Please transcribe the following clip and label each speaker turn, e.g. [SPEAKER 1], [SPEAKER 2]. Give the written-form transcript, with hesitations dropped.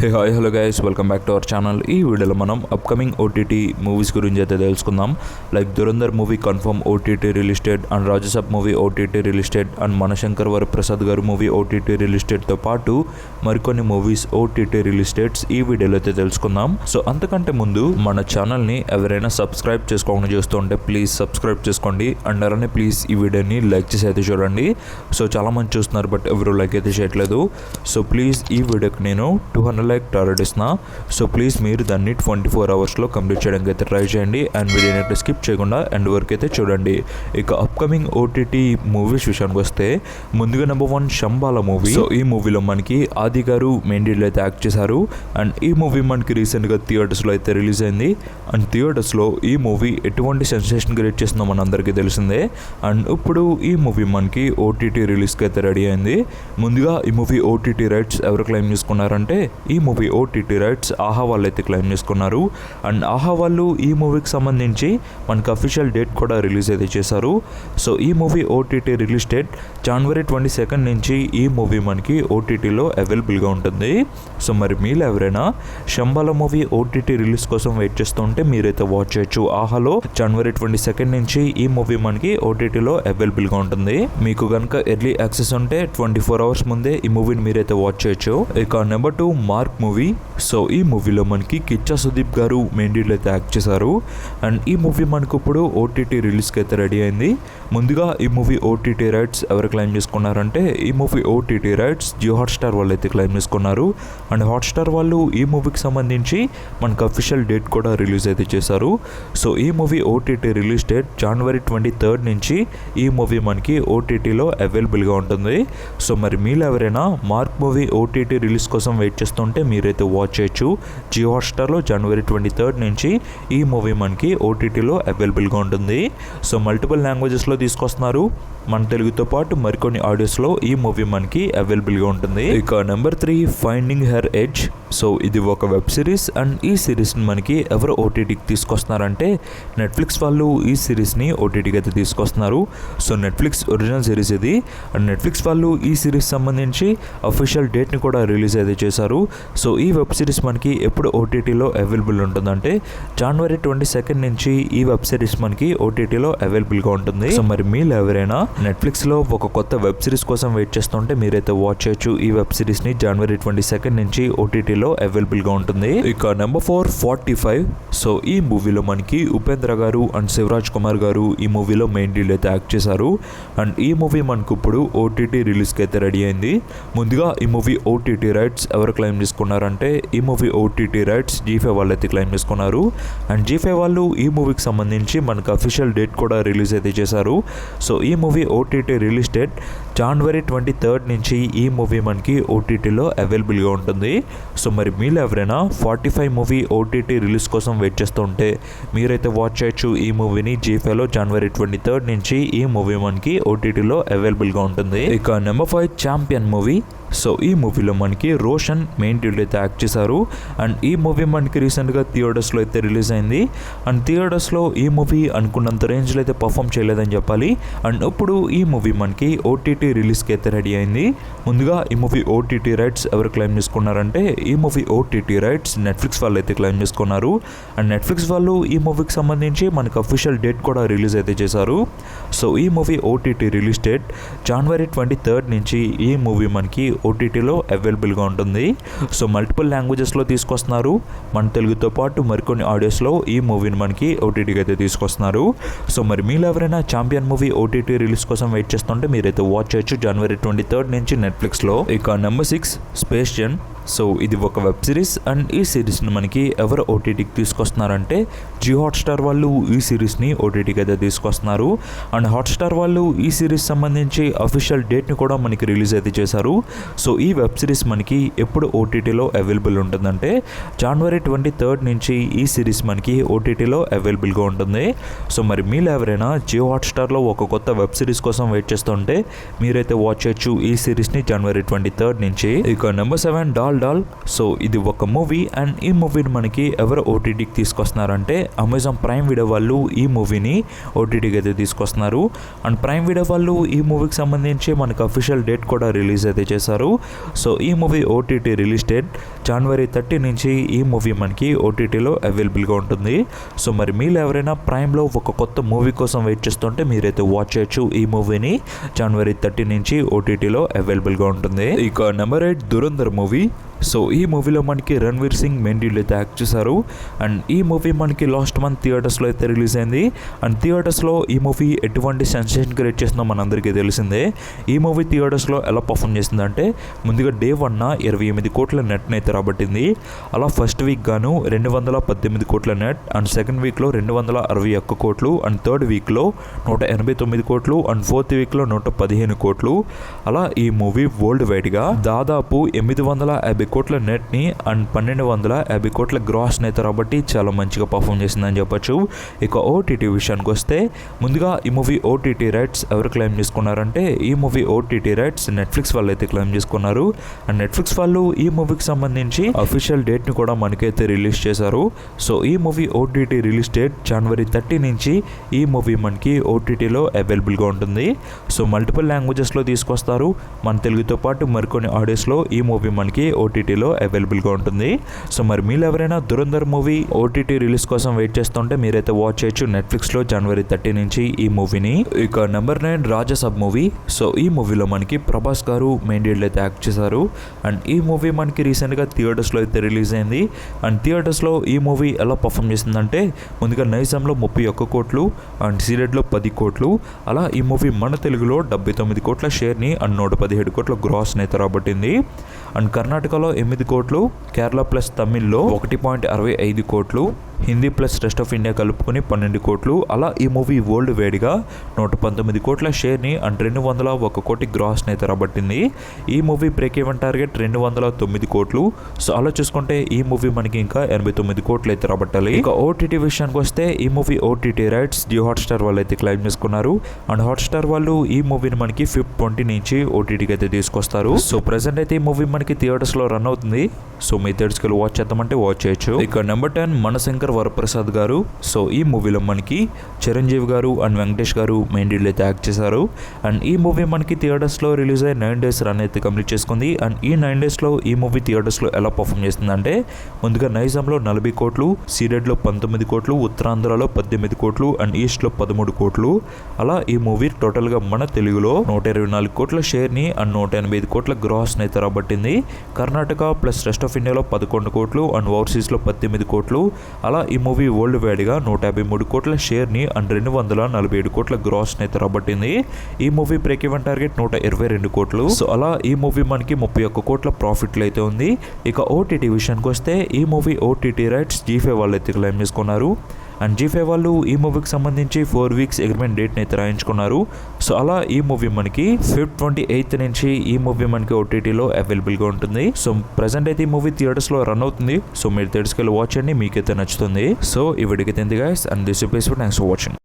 [SPEAKER 1] Hey hi hello guys, welcome back to our channel. ఈ వీడియోలో మనం అప్కమింగ్ ఓటీటీ మూవీస్ గురించి అయితే తెలుసుకుందాం. Like Dhurandhar movie confirm OTT release date and Rajasaab movie OTT release date and Manashankar Varaprasad Garu movie OTT రిలీస్టెడ్తో పాటు మరికొన్ని మూవీస్ ఓటీటీ రిలీస్టెడ్స్ ఈ వీడియోలో అయితే తెలుసుకుందాం. సో అంతకంటే ముందు మన ఛానల్ని ఎవరైనా సబ్స్క్రైబ్ చేసుకోకుండా చూస్తుంటే ప్లీజ్ సబ్స్క్రైబ్ చేసుకోండి అండ్ అలానే ప్లీజ్ ఈ వీడియోని లైక్ చేసి అయితే చూడండి. సో చాలామంది చూస్తున్నారు బట్ ఎవరు లైక్ అయితే చేయట్లేదు. సో ప్లీజ్ ఈ వీడియోకి నేను 200 లైక్ టార్గెట్ ఇస్తున్నా. సో ప్లీజ్ మీరు దాన్ని 24 అవర్స్లో కంప్లీట్ చేయడానికి అయితే ట్రై చేయండి అండ్ వీడియోని అయితే స్కిప్ చేయకుండా ఎండ్ వరకు అయితే చూడండి. ఇక అప్కమింగ్ ఓటీటీ మూవీస్ విషయానికి వస్తే ముందుగా నెంబర్ 1 శంబాల మూవీ. సో ఈ మూవీలో మనకి ఆది గారు మెయిన్ లీడ్లో అయితే యాక్ట్ చేశారు అండ్ ఈ మూవీ మనకి రీసెంట్గా థియేటర్స్లో అయితే రిలీజ్ అయింది. అండ్ థియేటర్స్లో ఈ మూవీ ఎటువంటి సెన్సేషన్ క్రియేట్ చేస్తుందో మన అందరికీ తెలిసిందే. అండ్ ఇప్పుడు ఈ మూవీ మనకి ఓటీటీ రిలీజ్కి అయితే రెడీ అయింది. ముందుగా ఈ మూవీ ఓటీటీ రైట్స్ ఎవరు క్లెయిమ్ చేసుకున్నారంటే ఈ మూవీ ఓటీటీ రైట్స్ ఆహా వాళ్ళు అయితే క్లెయిమ్ చేసుకున్నారు. అండ్ ఆహా వాళ్ళు ఈ మూవీకి సంబంధించి మనకి అఫీషియల్ డేట్ కూడా రిలీజ్ అయితే చేశారు. సో ఈ మూవీ ఓటీటీ రిలీజ్ డేట్ జనవరి 22 నుంచి ఈ మూవీ మనకి ఓటీటీలో అవైలబుల్గా ఉంటుంది. సో మరి మీరు ఎవరైనా శంబాల మూవీ ఓటీటీ రిలీజ్ కోసం వెయిట్ చేస్తుంటే మీరైతే వాచ్ చేయొచ్చు. ఆహాలో జనవరి 22 నుంచి ఈ మూవీ మనకి ఓటీటీలో అవైలబుల్గా ఉంటుంది. మీకు కనుక ఎర్లీ యాక్సెస్ ఉంటే 24 అవర్స్ ముందే ఈ మూవీని మీరైతే వాచ్ చేయొచ్చు. ఇక నెంబర్ 2 మార్క్ మూవీ. సో ఈ మూవీలో మనకి కిచ్చా సుదీప్ గారు మెయిన్ లీడ్లో అయితే యాక్ట్ చేశారు అండ్ ఈ మూవీ మనకు ఇప్పుడు ఓటీటీ రిలీజ్కి అయితే రెడీ అయింది. ముందుగా ఈ మూవీ ఓటీటీ రైట్స్ ఎవరు క్లెయిమ్ చేసుకున్నారంటే ఈ movie OTT rights Jio Hotstar వాళ్ళు అయితే క్లెయిమ్ చేసుకున్నారు. అండ్ హాట్స్టార్ వాళ్ళు ఈ మూవీకి సంబంధించి మనకు అఫీషియల్ డేట్ కూడా రిలీజ్ అయితే చేశారు. సో ఈ మూవీ ఓటీటీ రిలీజ్ డేట్ జనవరి 23 నుంచి ఈ మూవీ మనకి ఓటీటీలో అవైలబుల్గా ఉంటుంది. సో మరి మీరు ఎవరైనా మార్క్ మూవీ ఓటీటీ రిలీజ్ కోసం వెయిట్ చేస్తుంటే మీరైతే వాచ్ చేయొచ్చు. జియో హాట్స్టార్లో జనవరి 23 నుంచి ఈ మూవీ మనకి ఓటీటీలో అవైలబుల్గా ఉంటుంది. సో మల్టిపుల్ లాంగ్వేజెస్లో తీసుకొస్తున్నారు. మన తెలుగుతో పాటు మరికొన్ని ఆడియోస్లో ఈ మూవీ మనకి అవైలబుల్గా ఉంటుంది. ఇక number 3 finding her edge. So ఇది ఒక వెబ్ సిరీస్ అండ్ ఈ సిరీస్ని మనకి ఎవరు ఓటీటీకి తీసుకొస్తున్నారంటే నెట్ఫ్లిక్స్ వాళ్ళు ఈ సిరీస్ని ఓటీటీకి అయితే తీసుకొస్తున్నారు. సో నెట్ఫ్లిక్స్ ఒరిజినల్ సిరీస్ ఇది అండ్ నెట్ఫ్లిక్స్ వాళ్ళు ఈ సిరీస్ సంబంధించి అఫీషియల్ డేట్ని కూడా రిలీజ్ అయితే చేశారు. సో ఈ వెబ్ సిరీస్ మనకి ఎప్పుడు ఓటీటీలో అవైలబుల్ ఉంటుందంటే జనవరి 22 నుంచి ఈ వెబ్ సిరీస్ మనకి ఓటీటీలో అవైలబుల్గా ఉంటుంది. సో మరి మీరు ఎవరైనా నెట్ఫ్లిక్స్లో ఒక కొత్త వెబ్ సిరీస్ కోసం వెయిట్ చేస్తుంటే మీరైతే వాచ్ చేయొచ్చు. ఈ వెబ్ సిరీస్ని జనవరి 22 నుంచి ఓటీటీలో అవైలబుల్గా ఉంటుంది. ఇక నెంబర్ 4 45. సో ఈ మూవీలో మనకి ఉపేంద్ర గారు అండ్ శివరాజ్ కుమార్ గారు ఈ మూవీలో మెయిన్ లీడ్ అయితే యాక్ట్ చేశారు అండ్ ఈ మూవీ మనకు ఇప్పుడు ఓటీటీ రిలీజ్కి అయితే రెడీ అయింది. ముందుగా ఈ మూవీ ఓటీటీ రైట్స్ ఎవరు క్లెయిమ్ చేసుకున్నారంటే ఈ మూవీ ఓటీటీ రైట్స్ G5 వాళ్ళు అయితే క్లెయిమ్ చేసుకున్నారు అండ్ G5 వాళ్ళు ఈ మూవీకి సంబంధించి మనకు అఫీషియల్ డేట్ కూడా రిలీజ్ అయితే చేశారు. సో ఈ మూవీ ఓటీటీ రిలీజ్ డేట్ జనవరి 23 నుంచి ఈ మూవీ మనకి ఓటీటీలో అవైలబుల్గా ఉంటుంది. సో మరి మీరు ఎవరైనా 45 మూవీ ఓటీటీ రిలీజ్ కోసం వెయిట్ చేస్తూ ఉంటే మీరైతే వాచ్ చేయొచ్చు. ఈ మూవీని G5లో జనవరి 23 నుంచి ఈ మూవీ మనకి ఓటీటీలో అవైలబుల్గా ఉంటుంది. ఇక నెంబర్ 5 ఛాంపియన్ మూవీ. సో ఈ మూవీలో మనకి రోషన్ మెయిన్ లీడ్ అయితే యాక్ట్ చేశారు అండ్ ఈ మూవీ మనకి రీసెంట్గా థియేటర్స్లో అయితే రిలీజ్ అయింది అండ్ థియేటర్స్లో ఈ మూవీ అనుకున్నంత రేంజ్లో అయితే పర్ఫామ్ చేయలేదని చెప్పాలి. అండ్ ఇప్పుడు ఈ మూవీ మనకి ఓటీటీ రిలీజ్కి అయితే రెడీ అయింది. ముందుగా ఈ మూవీ ఓటీటీ రైట్స్ ఎవరు క్లెయిమ్ చేసుకున్నారంటే ఈ మూవీ ఓటీటీ రైట్స్ నెట్ఫ్లిక్స్ వాళ్ళు అయితే క్లెయిమ్ చేసుకున్నారు అండ్ నెట్ఫ్లిక్స్ వాళ్ళు ఈ మూవీకి సంబంధించి మనకి అఫీషియల్ డేట్ కూడా రిలీజ్ అయితే చేశారు. సో ఈ మూవీ ఓటీటీ రిలీజ్ డేట్ జనవరి 23 నుంచి ఈ మూవీ మనకి ఓటీటీలో అవైలబుల్గా ఉంటుంది. సో మల్టిపుల్ లాంగ్వేజెస్లో తీసుకొస్తున్నారు. మన తెలుగుతో పాటు మరికొన్ని ఆడియోస్లో ఈ మూవీని మనకి ఓటీటీకి అయితే తీసుకొస్తున్నారు. సో మరి మీరు ఎవరైనా ఛాంపియన్ మూవీ ఓటీటీ రిలీజ్ కోసం వెయిట్ చేస్తుంటే మీరైతే వాచ్ చేయొచ్చు జనవరి 23 నుంచి నెట్ఫ్లిక్స్లో. ఇక నెంబర్ 6 స్పేస్ జెన్. సో ఇది ఒక వెబ్ సిరీస్ అండ్ ఈ సిరీస్ని మనకి ఎవరు ఓటీటీకి తీసుకొస్తున్నారంటే జియో హాట్స్టార్ వాళ్ళు ఈ సిరీస్ని ఓటీటీకి అయితే తీసుకొస్తున్నారు అండ్ హాట్స్టార్ వాళ్ళు ఈ సిరీస్ సంబంధించి అఫీషియల్ డేట్ని కూడా మనకి రిలీజ్ అయితే చేశారు. సో ఈ వెబ్ సిరీస్ మనకి ఎప్పుడు ఓటీటీలో అవైలబుల్ ఉంటుందంటే జనవరి 23 నుంచి ఈ సిరీస్ మనకి ఓటీటీలో అవైలబుల్గా ఉంటుంది. సో మరి మీరు ఎవరైనా జియో హాట్స్టార్లో ఒక కొత్త వెబ్ సిరీస్ కోసం వెయిట్ చేస్తుంటే మీరైతే వాచ్ చేయొచ్చు ఈ సిరీస్ని జనవరి 23 నుంచి. ఇక నెంబర్ 7 డాల్ రొవాల్డ్ దాల్. సో ఇది ఒక మూవీ అండ్ ఈ మూవీని మనకి ఎవరు ఓటీటీకి తీసుకొస్తున్నారంటే అమెజాన్ ప్రైమ్ వీడియో వాళ్ళు ఈ మూవీని ఓటీటీకి అయితే తీసుకొస్తున్నారు. అండ్ ప్రైమ్ వీడియో వాళ్ళు ఈ మూవీకి సంబంధించి మనకు అఫీషియల్ డేట్ కూడా రిలీజ్ అయితే చేశారు. సో ఈ movie OTT release date January 30 నుంచి ఈ మూవీ మనకి ఓటీటీలో అవైలబుల్గా ఉంటుంది. సో మరి మీరు ఎవరైనా ప్రైమ్లో ఒక కొత్త మూవీ కోసం వెయిట్ చేస్తుంటే మీరైతే వాచ్ చేయొచ్చు ఈ మూవీని. January 30 నుంచి ఓటీటీలో అవైలబుల్గా ఉంటుంది. ఇక నెంబర్ 8 దురంధర్ మూవీ. సో ఈ మూవీలో మనకి రణ్వీర్ సింగ్ మెయిన్ లీడ్ అయితే యాక్ట్ చేశారు. అండ్ ఈ మూవీ మనకి లాస్ట్ మంత్ థియేటర్స్లో అయితే రిలీజ్ అయింది. అండ్ థియేటర్స్లో ఈ మూవీ ఎటువంటి సెన్సేషన్ క్రియేట్ చేస్తుందో మనందరికీ తెలిసిందే. ఈ మూవీ థియేటర్స్లో ఎలా పర్ఫామ్ చేసిందంటే ముందుగా డే 1 28 కోట్ల నెట్ని అయితే రాబట్టింది. అలా ఫస్ట్ వీక్ గాను 218 కోట్ల నెట్, అండ్ సెకండ్ వీక్లో 261 కోట్లు, అండ్ థర్డ్ వీక్లో 189 కోట్లు, అండ్ ఫోర్త్ వీక్లో 115 కోట్లు. అలా ఈ మూవీ వరల్డ్ వైడ్గా దాదాపు 850 కోట్ల నెట్ని అండ్ 1250 కోట్ల గ్రాస్ని అయితే రాబట్టి చాలా మంచిగా పర్ఫామ్ చేసిందని చెప్పొచ్చు. ఇక ఓటీటీ విషయానికి వస్తే ముందుగా ఈ మూవీ ఓటీటీ రైట్స్ ఎవరు క్లెయిమ్ చేసుకున్నారంటే ఈ మూవీ ఓటీటీ రైట్స్ నెట్ఫ్లిక్స్ వాళ్ళు అయితే క్లెయిమ్ చేసుకున్నారు. అండ్ నెట్ఫ్లిక్స్ వాళ్ళు ఈ మూవీకి సంబంధించి అఫీషియల్ డేట్ని కూడా మనకైతే రిలీజ్ చేశారు. సో ఈ movie OTT release date January 30 నుంచి ఈ మూవీ మనకి ఓటీటీలో అవైలబుల్గా ఉంటుంది. సో మల్టిపుల్ లాంగ్వేజెస్లో తీసుకొస్తారు. మన తెలుగుతో పాటు మరికొన్ని ఆడియోస్లో ఈ మూవీ మనకి ఓటీటీలో అవైలబుల్గా ఉంటుంది. సో మరి మీరు ఎవరైనా దురంధర్ మూవీ ఓటీటీ రిలీజ్ కోసం వెయిట్ చేస్తుంటే మీరైతే వాచ్ చేయొచ్చు నెట్ఫ్లిక్స్లో January 30 నుంచి ఈ మూవీని. ఇక నెంబర్ 9 రాజసబ్ మూవీ. సో ఈ మూవీలో మనకి ప్రభాస్ గారు మెయిన్ లీడ్ అయితే యాక్ట్ చేశారు. అండ్ ఈ మూవీ మనకి రీసెంట్గా థియేటర్స్లో అయితే రిలీజ్ అయింది. అండ్ థియేటర్స్లో ఈ మూవీ ఎలా పర్ఫామ్ చేసిందంటే ముందుగా నైజాంలో 31 కోట్లు, అండ్ సీడెడ్లో 10 కోట్లు. అలా ఈ మూవీ మన తెలుగులో 79 కోట్ల షేర్ని అండ్ 117 కోట్ల గ్రాస్ని అయితే రాబట్టింది. అండ్ కర్ణాటకలో 8 కోట్లు, కేరళ ప్లస్ తమిళ్లో 1.65 కోట్లు, Hindi plus rest of India కలుపుకొని 12 కోట్లు. అలా ఈ మూవీ వరల్డ్ వైడ్గా 119 కోట్ల షేర్ని అండ్ 201 కోటి గ్రాస్ని అయితే రాబట్టింది. ఈ మూవీ బ్రేక్ ఈవెన్ టార్గెట్ 209 కోట్లు. సో అలా చూసుకుంటే ఈ మూవీ మనకి ఇంకా 89 కోట్లు అయితే రాబట్టాలి. ఇక ఓటీటీ విషయానికి వస్తే ఈ movie OTT rights Jio Hotstar వాళ్ళు అయితే క్లెయిమ్ చేసుకున్నారు. అండ్ హాట్స్టార్ వాళ్ళు ఈ మూవీని మనకి Feb 20 నుంచి ఓటీటీకి అయితే తీసుకొస్తారు. సో ప్రెసెంట్ అయితే ఈ మూవీ మనకి థియేటర్స్లో రన్ అవుతుంది. సో మీ థియేటర్స్కి వెళ్ళి వాచ్ చేద్దామంటే వాచ్ చేయొచ్చు. ఇక నెంబర్ 10 మనశంకర్ వరప్రసాద్ గారు. సో ఈ మూవీలో మనకి చిరంజీవి గారు అండ్ వెంకటేష్ గారు మెయిన్ లీడ్ అయితే యాక్ట్ చేశారు. అండ్ ఈ మూవీ మనకి థియేటర్స్లో రిలీజ్ అయ్యి 9 days రన్ అయితే కంప్లీట్ చేసుకుంది. అండ్ ఈ 9 daysలో ఈ మూవీ థియేటర్స్లో ఎలా పర్ఫామ్ చేస్తుందంటే ముందుగా నైజాంలో 40 కోట్లు, సీడెడ్లో 19 కోట్లు, ఉత్తరాంధ్రలో 18 కోట్లు, అండ్ ఈస్ట్లో 13 కోట్లు. అలా ఈ మూవీ టోటల్గా మన తెలుగులో 124 కోట్ల షేర్ని అండ్ 185 కోట్ల గ్రాస్ని అయితే రాబట్టింది. కర్ణాటక ప్లస్ రెస్ట్ ఆఫ్ ఇండియాలో 11 కోట్లు, అండ్ ఓవర్సీస్లో 18 కోట్లు. అలా ఈ మూవీ వరల్డ్ వైడ్గా 153 కోట్ల షేర్ని అండ్ 247 కోట్ల గ్రాస్ని అయితే రాబట్టింది. ఈ మూవీ బ్రేక్ ఈవెన్ టార్గెట్ 122 కోట్లు. సో అలా ఈ మూవీ మనకి 31 కోట్ల ప్రాఫిట్లు అయితే ఉంది. ఇక ఓటీటీ విషయానికి వస్తే ఈ మూవీ ఓటీటీ రైట్స్ G5 వాళ్ళు అయితే క్లెయిమ్ చేసుకున్నారు. అండ్ G5 వాళ్ళు ఈ మూవీకి సంబంధించి 4 weeks అగ్రిమెంట్ డేట్ని అయితే రాయించుకున్నారు. సో అలా ఈ మూవీ మనకి Feb 28 నుంచి ఈ మూవీ మనకి ఓటీటీలో అవైలబుల్గా ఉంటుంది. సో ప్రజెంట్ అయితే ఈ మూవీ థియేటర్స్లో రన్ అవుతుంది. సో మీరు థియేటర్స్కి వెళ్ళి వాచ్ చేయండి, మీకైతే నచ్చుతుంది. సో ఈ వీడియోకి అయితే guys and this episode thanks for watching.